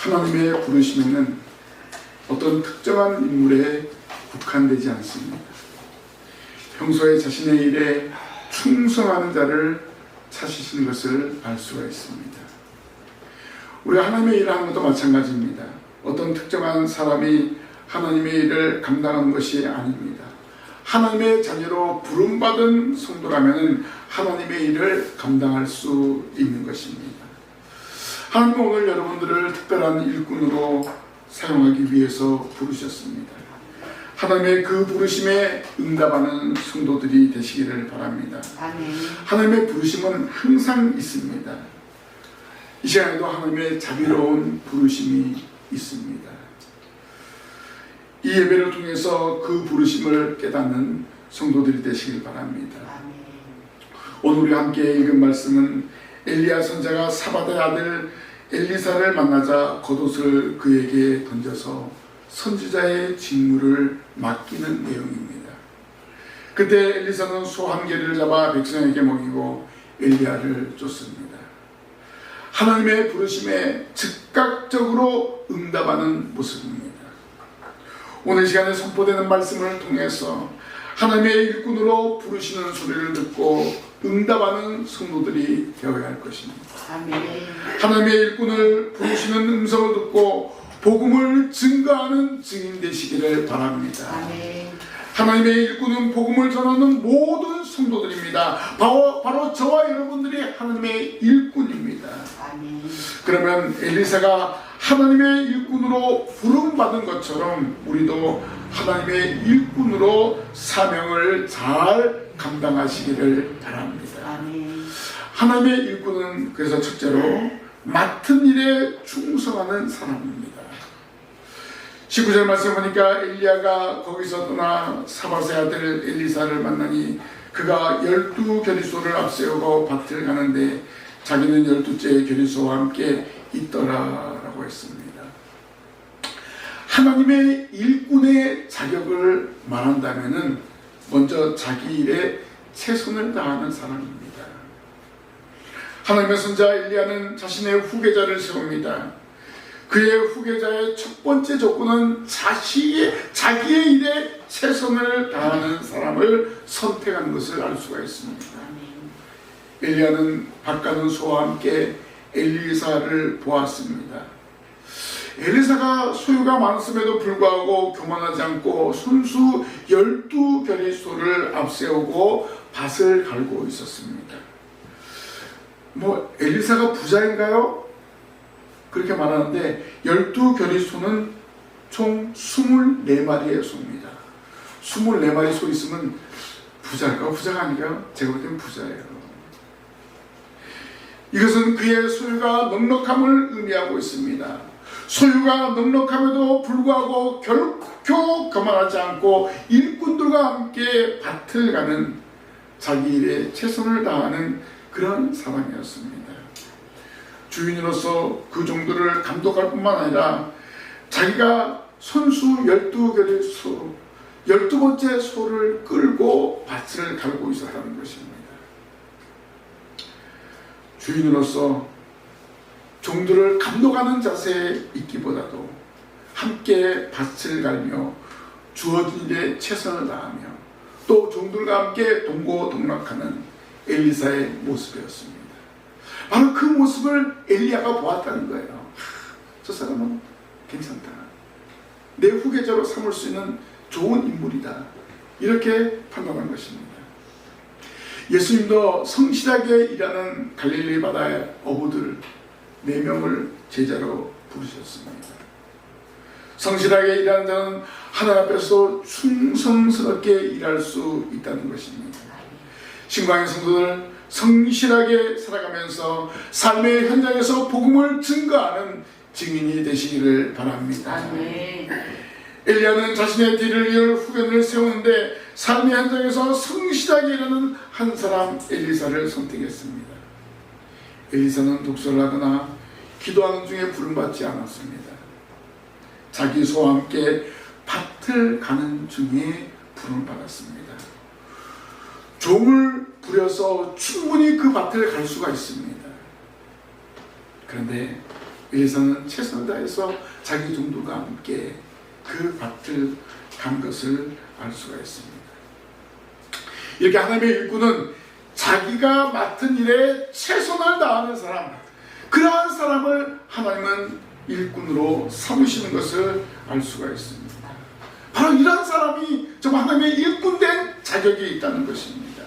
하나님의 부르심에는 어떤 특정한 인물에 국한되지 않습니다. 평소에 자신의 일에 충성하는 자를 찾으시는 것을 알 수가 있습니다. 우리 하나님의 일을 하는 것도 마찬가지입니다. 어떤 특정한 사람이 하나님의 일을 감당하는 것이 아닙니다. 하나님의 자녀로 부름받은 성도라면 하나님의 일을 감당할 수 있는 것입니다. 하나님은 오늘 여러분들을 특별한 일꾼으로 사용하기 위해서 부르셨습니다. 하나님의 그 부르심에 응답하는 성도들이 되시기를 바랍니다. 아멘. 하나님의 부르심은 항상 있습니다. 이 시간에도 하나님의 자비로운 부르심이 있습니다. 이 예배를 통해서 그 부르심을 깨닫는 성도들이 되시길 바랍니다. 아멘. 오늘 우리가 함께 읽은 말씀은 엘리야 선지자가 사밧의 아들 엘리사를 만나자 겉옷을 그에게 던져서 선지자의 직무를 맡기는 내용입니다. 그때 엘리사는 소 한 개를 잡아 백성에게 먹이고 엘리야를 쫓습니다. 하나님의 부르심에 즉각적으로 응답하는 모습입니다. 오늘 시간에 선포되는 말씀을 통해서 하나님의 일꾼으로 부르시는 소리를 듣고 응답하는 성도들이 되어야 할 것입니다. 아멘. 하나님의 일꾼을 부르시는 음성을 듣고 복음을 증거하는 증인 되시기를 바랍니다. 아멘. 하나님의 일꾼은 복음을 전하는 모든 성도들입니다. 바로 저와 여러분들이 하나님의 일꾼입니다. 아멘. 그러면 엘리사가 하나님의 일꾼으로 부름받은 것처럼 우리도 하나님의 일꾼으로 사명을 잘 감당하시기를 바랍니다. 아멘. 하나님의 일꾼은 그래서 첫째로 맡은 일에 충성하는 사람입니다. 19절 말씀 보니까 엘리야가 거기서 떠나 사밧의 아들 엘리사를 만나니 그가 12겨리소를 앞세우고 밭을 가는데 자기는 12째 겨리소와 함께 있더라라고 했습니다. 하나님의 일꾼의 자격을 말한다면 먼저 자기 일에 최선을 다하는 사람입니다. 하나님의 선지자 엘리야는 자신의 후계자를 세웁니다. 그의 후계자의 첫 번째 조건은 자기의 일에 최선을 다하는 사람을 선택하는 것을 알 수가 있습니다. 엘리야는 밭 가는 소와 함께 엘리사를 보았습니다. 엘리사가 소유가 많았음에도 불구하고 교만하지 않고 손수 12겨리소를 앞세우고 밭을 갈고 있었습니다. 엘리사가 부자인가요? 그렇게 말하는데 12겨리소는 총 24마리의 소입니다. 24마리 소 있으면 부자일까요? 부자가 아니라요? 제가 볼 때는 부자예요. 이것은 그의 소유가 넉넉함을 의미하고 있습니다. 소유가 넉넉함에도 불구하고 결코 교만하지 않고 일꾼들과 함께 밭을 가는 자기 일에 최선을 다하는 그런 사람이었습니다. 주인으로서 그 정도를 감독할 뿐만 아니라 자기가 손수 12겨리소 12번째 소를 끌고 밭을 갈고 있었다는 것입니다. 주인으로서 종들을 감독하는 자세에 있기보다도 함께 밭을 갈며 주어진 일에 최선을 다하며 또 종들과 함께 동고동락하는 엘리사의 모습이었습니다. 바로 그 모습을 엘리야가 보았다는 거예요. 저 사람은 괜찮다. 내 후계자로 삼을 수 있는 좋은 인물이다. 이렇게 판단한 것입니다. 예수님도 성실하게 일하는 갈릴리 바다의 어부들 4명을 제자로 부르셨습니다. 성실하게 일하는 자는 하나님 앞에서 충성스럽게 일할 수 있다는 것입니다. 신광의 성도들 성실하게 살아가면서 삶의 현장에서 복음을 증거하는 증인이 되시기를 바랍니다. 아멘. 엘리야는 자신의 뒤를 이을 후견을 세우는데 삶의 현장에서 성실하게 일하는 한 사람 엘리사를 선택했습니다. 엘리사는 독서를 하거나 기도하는 중에 부름받지 않았습니다. 자기 소와 함께 밭을 가는 중에 부름을 받았습니다. 종을 부려서 충분히 그 밭을 갈 수가 있습니다. 그런데 엘리사는 최선을 다해서 자기 종들과 함께 그 밭을 간 것을 알 수가 있습니다. 이렇게 하나님의 일꾼은 자기가 맡은 일에 최선을 다하는 사람, 그러한 사람을 하나님은 일꾼으로 삼으시는 것을 알 수가 있습니다. 바로 이러한 사람이 정말 하나님의 일꾼된 자격이 있다는 것입니다.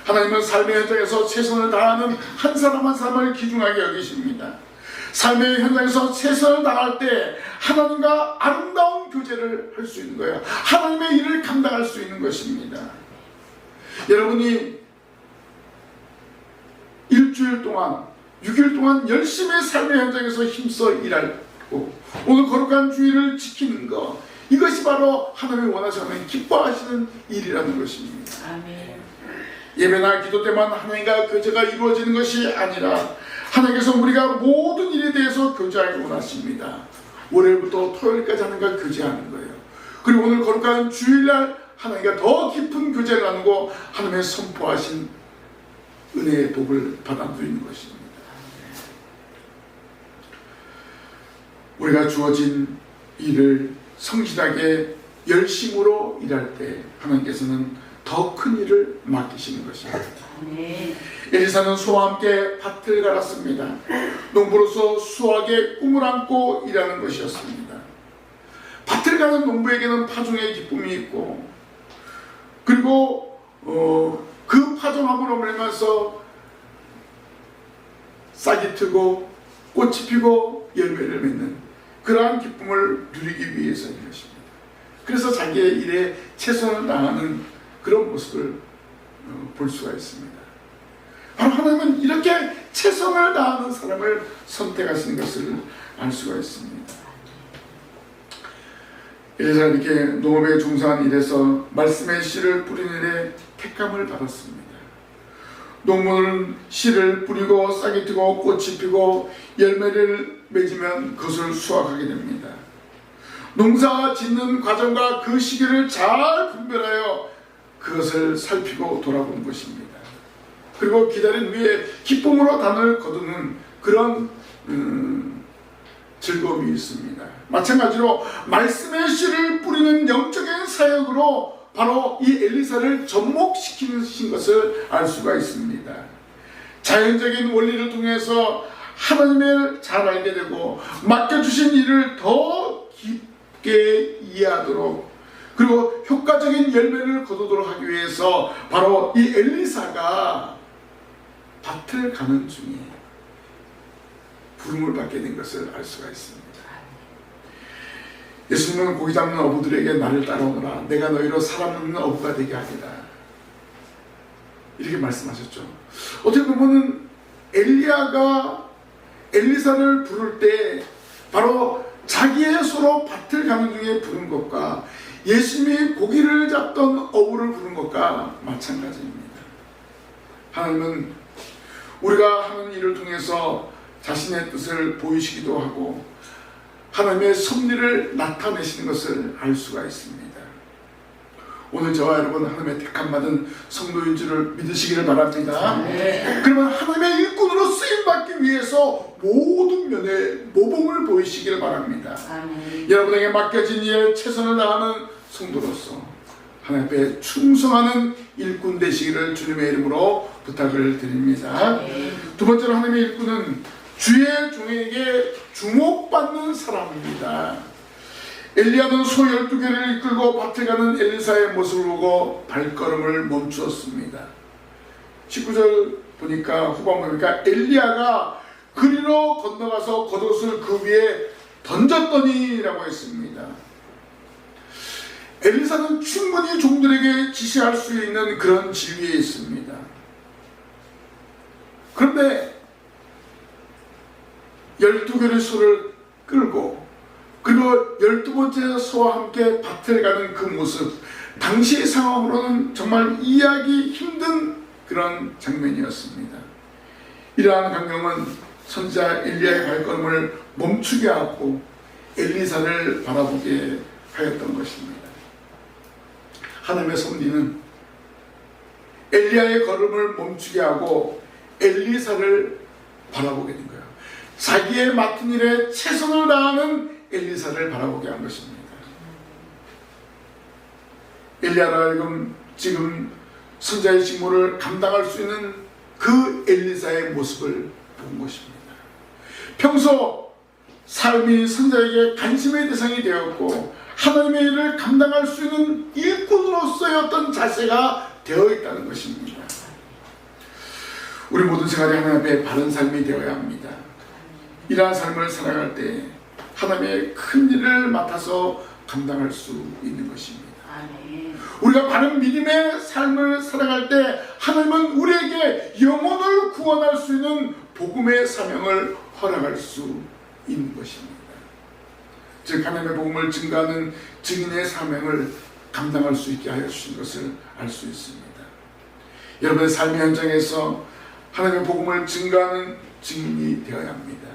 하나님은 삶의 현장에서 최선을 다하는 한 사람 한 사람을 귀중하게 여기십니다. 삶의 현장에서 최선을 다할 때 하나님과 아름다운 교제를 할 수 있는 거예요. 하나님의 일을 감당할 수 있는 것입니다. 여러분이 일주일 동안 6일 동안 열심히 삶의 현장에서 힘써 일하고 오늘 거룩한 주일을 지키는 것, 이것이 바로 하나님이 원하시는 기뻐하시는 일이라는 것입니다. 아멘. 예배나 기도 때만 하나님과 교제가 이루어지는 것이 아니라 하나님께서 우리가 모든 일에 대해서 교제하기 원하십니다. 월요일부터 토요일까지 하나님과 교제하는 거예요. 그리고 오늘 거룩한 주일날 하나님과 더 깊은 교제를 나누고 하나님의 선포하신 은혜의 복을 받아 누리는 것입니다. 우리가 주어진 일을 성실하게 열심으로 일할 때 하나님께서는 더 큰 일을 맡기시는 것입니다. 엘리사는 수와 함께 밭을 갈았습니다. 농부로서 수확의 꿈을 안고 일하는 것이었습니다. 밭을 가는 농부에게는 파종의 기쁨이 있고, 그리고 그 파종함으로 말미암아서 싹이 트고 꽃이 피고 열매를 맺는 그러한 기쁨을 누리기 위해서인 것입니다. 그래서 자기의 일에 최선을 다하는 그런 모습을 볼 수가 있습니다. 바로 하나님은 이렇게 최선을 다하는 사람을 선택하시는 것을 알 수가 있습니다. 엘리사가 이렇게 농업에 종사한 일에서 말씀의 씨를 뿌리는 일에 택함을 받았습니다. 농부는 씨를 뿌리고 싹이 트고 꽃이 피고 열매를 맺으면 그것을 수확하게 됩니다. 농사 짓는 과정과 그 시기를 잘 분별하여 그것을 살피고 돌아보는 것입니다. 그리고 기다린 후에 기쁨으로 단을 거두는 그런 즐거움이 있습니다. 마찬가지로 말씀의 씨를 뿌리는 영적인 사역으로 바로 이 엘리사를 접목시키신 것을 알 수가 있습니다. 자연적인 원리를 통해서 하나님을 잘 알게 되고 맡겨주신 일을 더 깊게 이해하도록, 그리고 효과적인 열매를 거두도록 하기 위해서 바로 이 엘리사가 밭을 가는 중에 부름을 받게 된 것을 알 수가 있습니다. 예수님은 고기 잡는 어부들에게 나를 따라오너라, 내가 너희로 사람 먹는 어부가 되게 하리라, 이렇게 말씀하셨죠. 어떻게 보면 엘리야가 엘리사를 부를 때 바로 자기의 소로 밭을 가는 중에 부른 것과 예수님이 고기를 잡던 어부를 부른 것과 마찬가지입니다. 하나님은 우리가 하는 일을 통해서 자신의 뜻을 보이시기도 하고 하나님의 섭리를 나타내시는 것을 알 수가 있습니다. 오늘 저와 여러분 하나님의 택함받은 성도인 줄을 믿으시기를 바랍니다. 그러면 하나님의 일꾼으로 쓰임받기 위해서 모든 면에 모범을 보이시기를 바랍니다. 여러분에게 맡겨진 일에 최선을 다하는 성도로서 하나님 앞에 충성하는 일꾼 되시기를 주님의 이름으로 부탁을 드립니다. 두 번째로 하나님의 일꾼은 주의 종에게 주목받는 사람입니다. 엘리야는 소 12개를 이끌고 밭에 가는 엘리사의 모습을 보고 발걸음을 멈추었습니다. 19절 보니까, 후반 보니까 엘리야가 그리로 건너가서 겉옷을 그 위에 던졌더니 라고 했습니다. 엘리사는 충분히 종들에게 지시할 수 있는 그런 지위에 있습니다. 그런데 12개의 소를 끌고 그리고 12번째 소와 함께 밭을 가는 그 모습, 당시의 상황으로는 정말 이해하기 힘든 그런 장면이었습니다. 이러한 광경은 선지자 엘리야의 발걸음을 멈추게 하고 엘리사를 바라보게 하였던 것입니다. 하나님의 섭리는 엘리야의 걸음을 멈추게 하고 엘리사를 바라보게 된 거예요. 자기의 맡은 일에 최선을 다하는 엘리사를 바라보게 한 것입니다. 엘리야로 하여금 지금 선자의 직무를 감당할 수 있는 그 엘리사의 모습을 본 것입니다. 평소 삶이 선자에게 관심의 대상이 되었고 하나님의 일을 감당할 수 있는 일꾼으로서의 어떤 자세가 되어 있다는 것입니다. 우리 모든 생활이 하나님 앞에 바른 삶이 되어야 합니다. 이러한 삶을 살아갈 때 하나님의 큰 일을 맡아서 감당할 수 있는 것입니다. 우리가 바른 믿음의 삶을 살아갈 때 하나님은 우리에게 영혼을 구원할 수 있는 복음의 사명을 허락할 수 있는 것입니다. 즉 하나님의 복음을 증거하는 증인의 사명을 감당할 수 있게 하여 주신 것을 알 수 있습니다. 여러분의 삶의 현장에서 하나님의 복음을 증거하는 증인이 되어야 합니다.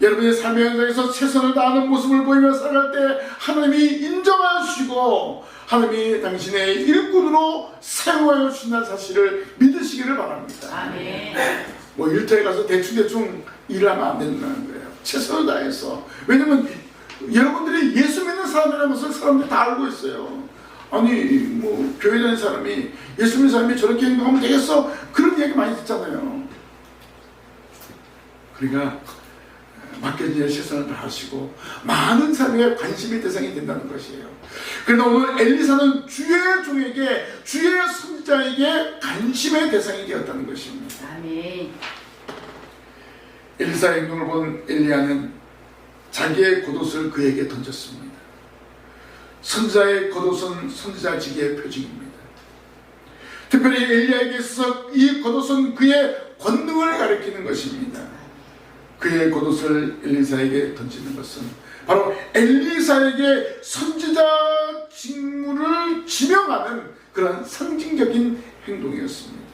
여러분의 삶의 현장에서 최선을 다하는 모습을 보이며 살아갈 때 하나님이 인정하시고 하나님이 당신의 일꾼으로 사용하여 주신다는 사실을 믿으시기를 바랍니다. 아멘. 뭐 일터에 가서 대충 일을 하면 안 된다는 거예요. 최선을 다해서. 왜냐면 여러분들이 예수 믿는 사람이라는 것을 사람들이 다 알고 있어요. 아니 뭐 교회 다니는 사람이 예수 믿는 사람이 저렇게 행동하면 되겠어? 그런 이야기 많이 듣잖아요. 그러니까 맡겨진 일에 최선을 다하시고 많은 사람의 관심의 대상이 된다는 것이에요. 그러나 오늘 엘리사는 주의 종에게, 주의 선지자에게 관심의 대상이 되었다는 것입니다. 아멘. 엘리사의 행동을 본 엘리야는 자기의 겉옷을 그에게 던졌습니다. 선지자의 겉옷은 선지자직의 표징입니다. 특별히 엘리야에게 있어서 이 겉옷은 그의 권능을 가리키는 것입니다. 그의 겉옷을 엘리사에게 던지는 것은 바로 엘리사에게 선지자 직무를 지명하는 그런 상징적인 행동이었습니다.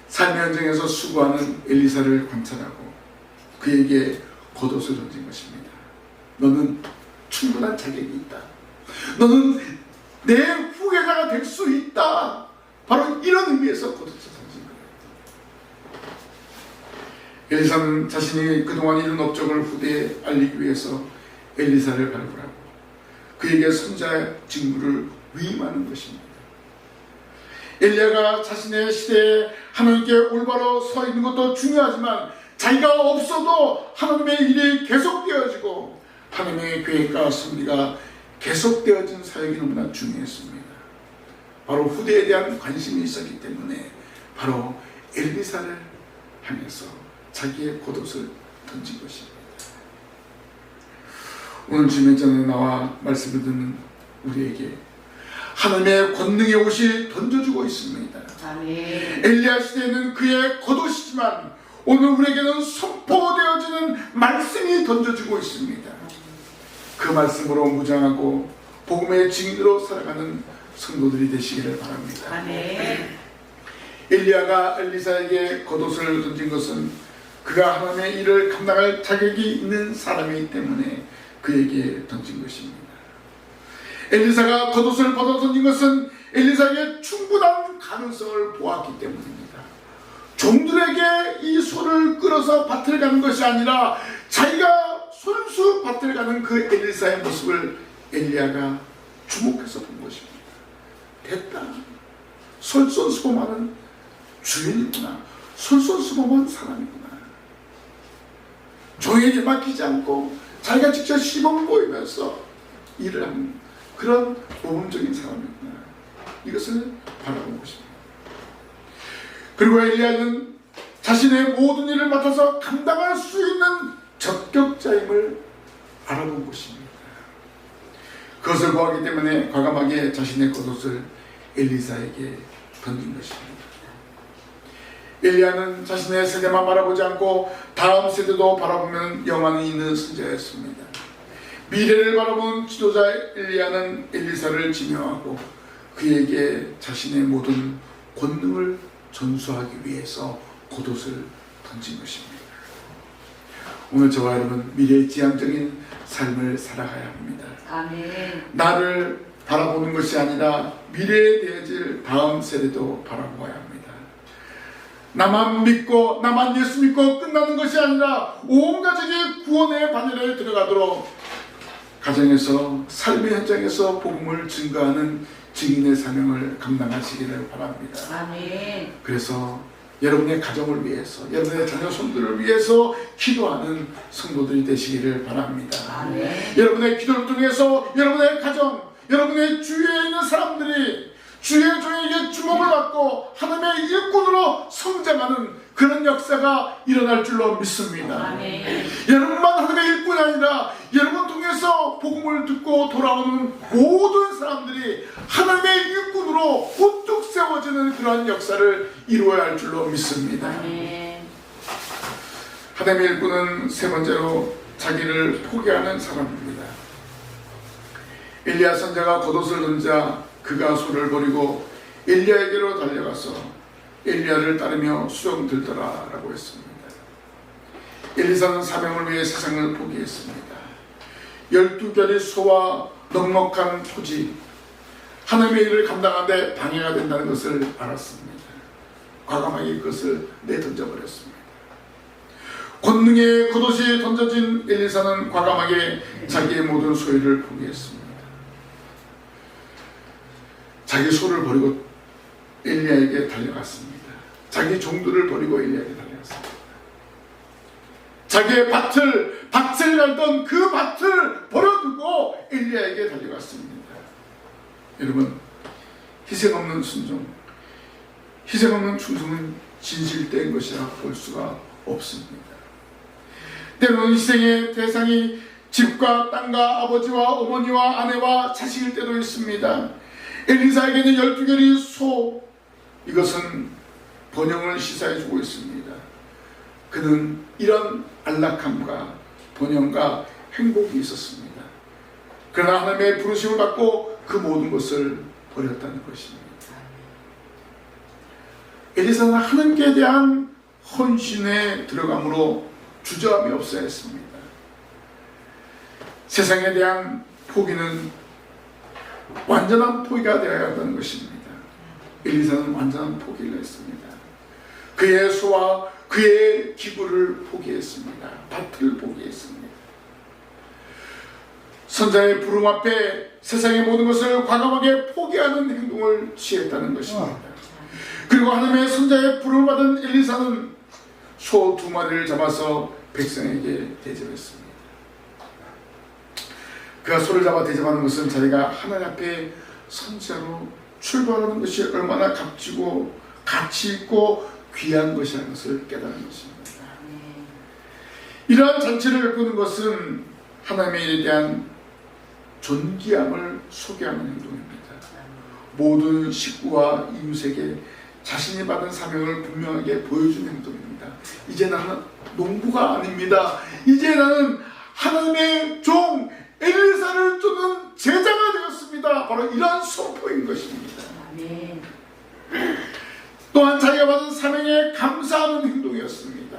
삶의 현장에서 수고하는 엘리사를 관찰하고 그에게 겉옷을 던진 것입니다. 너는 충분한 자격이 있다. 너는 내 후계자가 될 수 있다. 바로 이런 의미에서 겉옷을 던진 거예요. 엘리사는 자신이 그동안 이룬 업적을 후대에 알리기 위해서 엘리사를 발굴하고 그에게 선자 직무를 위임하는 것입니다. 엘리야가 자신의 시대에 하나님께 올바로 서 있는 것도 중요하지만 자기가 없어도 하나님의 일이 계속되어지고 하나님의 계획과 섭리가 계속되어진 사역이 너무나 중요했습니다. 바로 후대에 대한 관심이 있었기 때문에 바로 엘리사를 향해서 자기의 겉옷을 던진 것입니다. 오늘 주님의 전에 나와 말씀을 듣는 우리에게 하나님의 권능의 옷이 던져주고 있습니다. 아멘. 엘리야 시대에는 그의 겉옷이지만 오늘 우리에게는 선포되어지는 말씀이 던져주고 있습니다. 그 말씀으로 무장하고 복음의 증인으로 살아가는 성도들이 되시기를 바랍니다. 아멘. 엘리야가 엘리사에게 겉옷을 던진 것은 그가 하나님의 일을 감당할 자격이 있는 사람이기 때문에 그에게 던진 것입니다. 엘리사가 겉옷을 벗어 던진 것은 엘리사에게 충분한 가능성을 보았기 때문입니다. 종들에게 이 소를 끌어서 밭을 가는 것이 아니라 자기가 손수 밭을 가는 그 엘리사의 모습을 엘리야가 주목해서 본 것입니다. 됐다. 솔선수범하는 주인이구나. 솔선수범한 사람이구나. 종에게 맡기지 않고 자기가 직접 시범을 보이면서 일을 하는 그런 모범적인 사람이구나. 이것을 바라본 것입니다. 그리고 엘리야는 자신의 모든 일을 맡아서 감당할 수 있는 적격자임을 알아본 것입니다. 그것을 보았기 때문에 과감하게 자신의 겉옷을 엘리사에게 던진 것입니다. 엘리야는 자신의 세대만 바라보지 않고 다음 세대도 바라보면 영광이 있는 선지자였습니다. 미래를 바라본 지도자 엘리야는 엘리사를 지명하고 그에게 자신의 모든 권능을 전수하기 위해서 겉옷을 던진 것입니다. 오늘 저와 여러분 미래의 지향적인 삶을 살아가야 합니다. 아멘. 나를 바라보는 것이 아니라 미래에 되어질 다음 세대도 바라보아야 합니다. 나만 믿고 나만 예수 믿고 끝나는 것이 아니라 온 가족이 구원의 반열에 들어가도록 가정에서 삶의 현장에서 복음을 증거하는 증인의 사명을 감당하시기를 바랍니다. 아멘. 그래서 여러분의 가정을 위해서 여러분의 자녀 손들을 위해서 기도하는 성도들이 되시기를 바랍니다. 아멘. 여러분의 기도를 통해서 여러분의 가정, 여러분의 주위에 있는 사람들이 주의 종에게 주목을 받고 하나님의 일꾼으로 성장하는 그런 역사가 일어날 줄로 믿습니다. 아멘. 여러분만 하나님의 일꾼이 아니라 여러분 통해서 복음을 듣고 돌아오는 모든 사람들이 하나님의 일꾼으로 우뚝 세워지는 그런 역사를 이루어야 할 줄로 믿습니다. 아멘. 하나님의 일꾼은 세 번째로 자기를 포기하는 사람입니다. 엘리야 선지자가 겉옷을 던자 그가 소를 버리고 엘리야에게로 달려가서 엘리야를 따르며 수종 들더라 라고 했습니다. 엘리사는 사명을 위해 세상을 포기했습니다. 12결의 소와 넉넉한 토지, 하나님의 일을 감당하는데 방해가 된다는 것을 알았습니다. 과감하게 그것을 내던져버렸습니다. 권능의 겉옷이 던져진 엘리사는 과감하게 자기의 모든 소유를 포기했습니다. 자기 소를 버리고 엘리야에게 달려갔습니다. 자기 종들을 버리고 엘리야에게 달려갔습니다. 자기의 밭을 갈던 그 밭을 버려두고 엘리야에게 달려갔습니다. 여러분, 희생 없는 순종, 희생 없는 충성은 진실된 것이라 볼 수가 없습니다. 때로는 희생의 대상이 집과 땅과 아버지와 어머니와 아내와 자식일 때도 있습니다. 엘리사에게는 12결의 소, 이것은 번영을 시사해주고 있습니다. 그는 이런 안락함과 번영과 행복이 있었습니다. 그러나 하나님의 부르심을 받고 그 모든 것을 버렸다는 것입니다. 엘리사는 하나님께 대한 헌신에 들어감으로 주저함이 없어야 했습니다. 세상에 대한 포기는 완전한 포기가 되어야 한다는 것입니다. 엘리사는 완전한 포기를 했습니다. 그의 소와 그의 기구를 포기했습니다. 밭을 포기했습니다. 선자의 부름 앞에 세상의 모든 것을 과감하게 포기하는 행동을 취했다는 것입니다. 그리고 하나님의 선자의 부름을 받은 엘리사는 소 2마리를 잡아서 백성에게 대접했습니다. 그가 소를 잡아 대접하는 것은 자기가 하나님 앞에 선자로 출발하는 것이 얼마나 값지고 가치 있고 귀한 것이라는 것을 깨달은 것입니다. 이러한 잔치를 베푸는 것은 하나님의 일에 대한 존귀함을 소개하는 행동입니다. 모든 식구와 이웃에게 자신이 받은 사명을 분명하게 보여주는 행동입니다. 이제 나는 농부가 아닙니다. 이제 나는 하나님의 종 엘리사를 쫓는 제자가 되었습니다. 바로 이러한 선포인 것입니다. 아멘. 또한 자기가 받은 사명에 감사하는 행동이었습니다.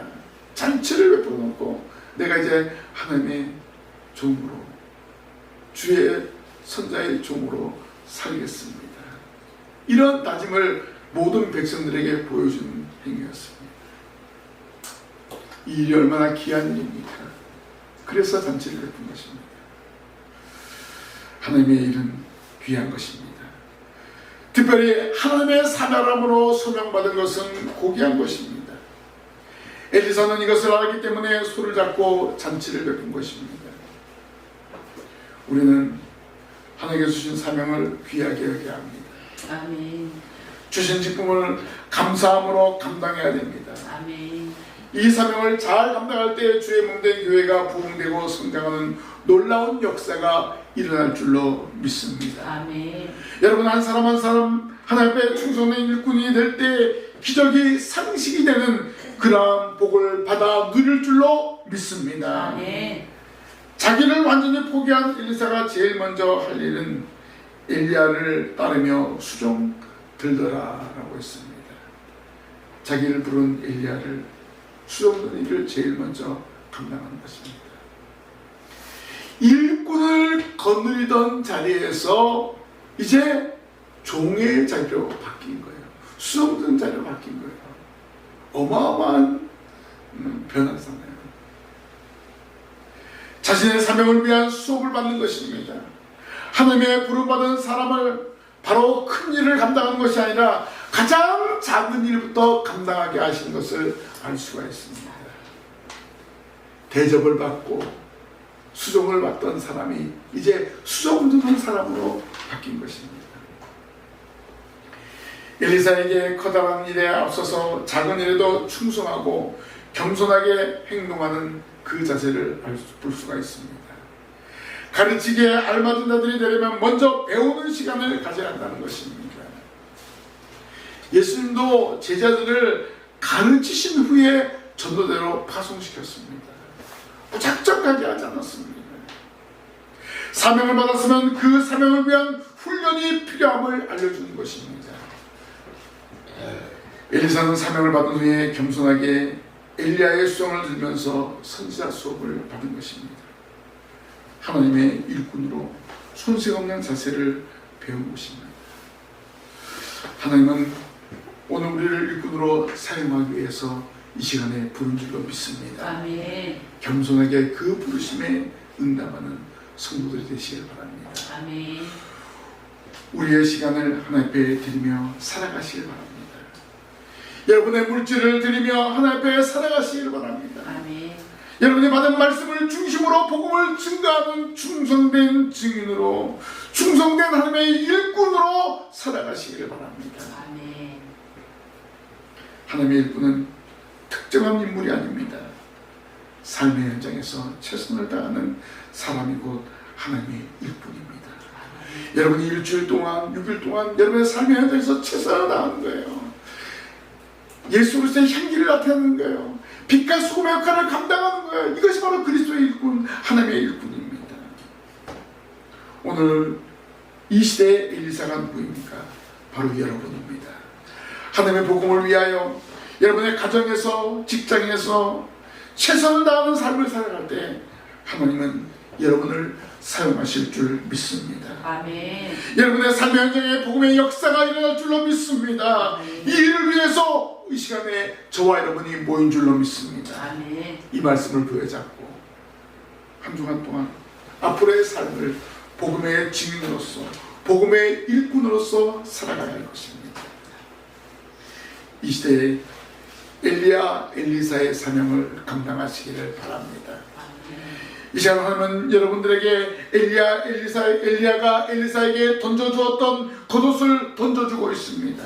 잔치를 베풀어 놓고 내가 이제 하나님의 종으로, 주의 선자의 종으로 살겠습니다. 이런 다짐을 모든 백성들에게 보여주는 행위였습니다. 이 일이 얼마나 귀한 일입니까? 그래서 잔치를 베푼 것입니다. 하나님의 일은 귀한 것입니다. 특별히 하나님의 사명함으로 소명받은 것은 고귀한 것입니다. 엘리사는 이것을 알기 때문에 소를 잡고 잔치를 베푼 것입니다. 우리는 하나님께서 주신 사명을 귀하게 여겨야 합니다. 아멘. 주신 직분을 감사함으로 감당해야 됩니다. 아멘. 이 사명을 잘 감당할 때 주의 몸된 교회가 부흥되고 성장하는 놀라운 역사가 일어날 줄로 믿습니다. 아멘. 여러분, 한 사람 한 사람 하나님 앞에 충성된 일꾼이 될 때 기적이 상식이 되는 그러한 복을 받아 누릴 줄로 믿습니다. 아멘. 자기를 완전히 포기한 엘리사가 제일 먼저 할 일은 엘리야를 따르며 수종 들더라라고 했습니다. 자기를 부른 엘리야를 수종드는 일을 제일 먼저 감당하는 것입니다. 일꾼을 거느리던 자리에서 이제 종의 자리로 바뀐 거예요. 수종드는 자리로 바뀐 거예요. 어마어마한 변화잖아요. 자신의 사명을 위한 수업을 받는 것입니다. 하나님의 부름받은 사람을 바로 큰 일을 감당하는 것이 아니라 가장 작은 일부터 감당하게 하시는 것을 알 수가 있습니다. 대접을 받고 수종을 받던 사람이 이제 수종받는 사람으로 바뀐 것입니다. 엘리사에게 커다란 일에 앞서서 작은 일에도 충성하고 겸손하게 행동하는 그 자세를 볼 수가 있습니다. 가르치기에 알맞은 자들이 되려면 먼저 배우는 시간을 가져야 한다는 것입니다. 예수님도 제자들을 가르치신 후에 전도대로 파송시켰습니다. 무작정하게 하지 않았습니다. 사명을 받았으면 그 사명을 위한 훈련이 필요함을 알려주는 것입니다. 엘리사는 사명을 받은 후에 겸손하게 엘리야의 수종을 들면서 선지자 수업을 받은 것입니다. 하나님의 일꾼으로 손색 없는 자세를 배운 것입니다. 하나님은 오늘 우리를 일꾼으로 사용하기 위해서 이 시간에 부른 줄로 믿습니다. 아멘. 겸손하게 그 부르심에 응답하는 성도들이 되시길 바랍니다. 아멘. 우리의 시간을 하나님 앞에 드리며 살아가시길 바랍니다. 여러분의 물질을 드리며 하나님 앞에 살아가시길 바랍니다. 아멘. 여러분이 받은 말씀을 중심으로 복음을 증거하는 충성된 증인으로, 충성된 하나님의 일꾼으로 살아가시기를 바랍니다. 아멘. 하나님의 일꾼은 특정한 인물이 아닙니다. 삶의 현장에서 최선을 다하는 사람이 곧 하나님의 일꾼입니다. 여러분이 일주일 동안, 6일 동안 여러분의 삶의 현장에서 최선을 다하는 거예요. 예수 그리스도의 향기를 나타내는 거예요. 빛과 소금의 역할을 감당하는 거예요. 이것이 바로 그리스도의 일꾼, 하나님의 일꾼입니다. 오늘 이 시대의 엘리사가 누구입니까? 바로 여러분입니다. 하나님의 복음을 위하여 여러분의 가정에서, 직장에서 최선을 다하는 삶을 살아갈 때 하나님은 여러분을 사용하실 줄 믿습니다. 아멘. 여러분의 삶의 현장에 복음의 역사가 일어날 줄로 믿습니다. 이 일을 위해서 이 시간에 저와 여러분이 모인 줄로 믿습니다. 아멘. 이 말씀을 부여잡고 한 주간 동안 앞으로의 삶을 복음의 증인으로서, 복음의 일꾼으로서 살아가야 할 것입니다. 이 시대에 엘리야, 엘리사의 사명을 감당하시기를 바랍니다. 이 시간 하나님은 여러분들에게 엘리야가 엘리사에게 던져주었던 겉옷을 던져주고 있습니다.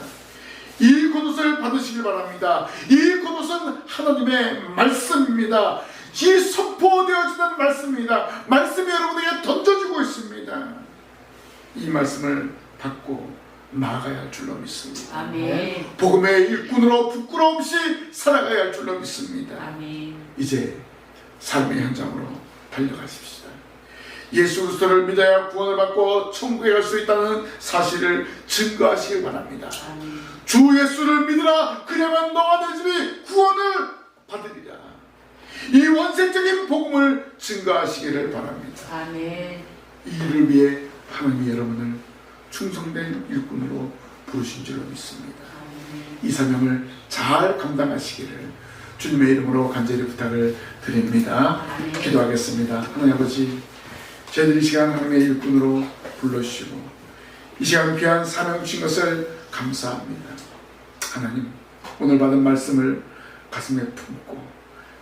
이 겉옷을 받으시길 바랍니다. 이 겉옷은 하나님의 말씀입니다. 이 선포되어지는 말씀입니다. 말씀이 여러분에게 던져주고 있습니다. 이 말씀을 받고 나아가야 할 줄로 믿습니다. 아멘. 복음의 일꾼으로 부끄러움 없이 살아가야 할 줄로 믿습니다. 아멘. 이제 삶의 현장으로 달려가십시다. 예수 그리스도를 믿어야 구원을 받고 천국에 갈 수 있다는 사실을 증거하시길 바랍니다. 아멘. 주 예수를 믿으라. 그러면 너와 내 집이 구원을 받으리라. 이 원색적인 복음을 증거하시기를 바랍니다. 아멘. 이 일을 위해 하나님이 여러분을 충성된 일꾼으로 부르신 줄로 믿습니다. 아멘. 이 사명을 잘 감당하시기를 주님의 이름으로 간절히 부탁을 드립니다. 아멘. 기도하겠습니다. 하나님 아버지, 저희들 이 시간 하나님의 일꾼으로 불러주시고 이 시간 귀한 사명 주신 것을 감사합니다. 하나님, 오늘 받은 말씀을 가슴에 품고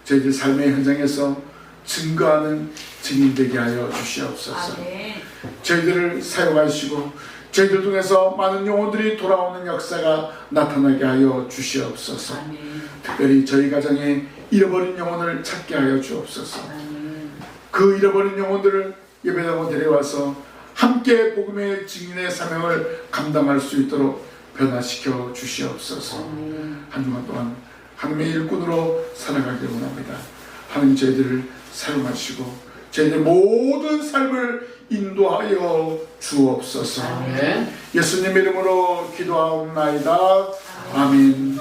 저희들 삶의 현장에서 증거하는 증인 되게 하여 주시옵소서. 아멘. 저희들을 사용하시고 저희들 중에서 많은 영혼들이 돌아오는 역사가 나타나게 하여 주시옵소서. 아멘. 특별히 저희 가정에 잃어버린 영혼을 찾게 하여 주옵소서. 아멘. 그 잃어버린 영혼들을 예배당으로 데려와서 함께 복음의 증인의 사명을 감당할 수 있도록 변화시켜 주시옵소서. 아멘. 한 주간 동안 하나님의 일꾼으로 살아가길 원합니다. 하나님 저희들을 사용하시고 저희들 모든 삶을 인도하여 주옵소서. 아멘. 예수님 이름으로 기도하옵나이다. 아멘.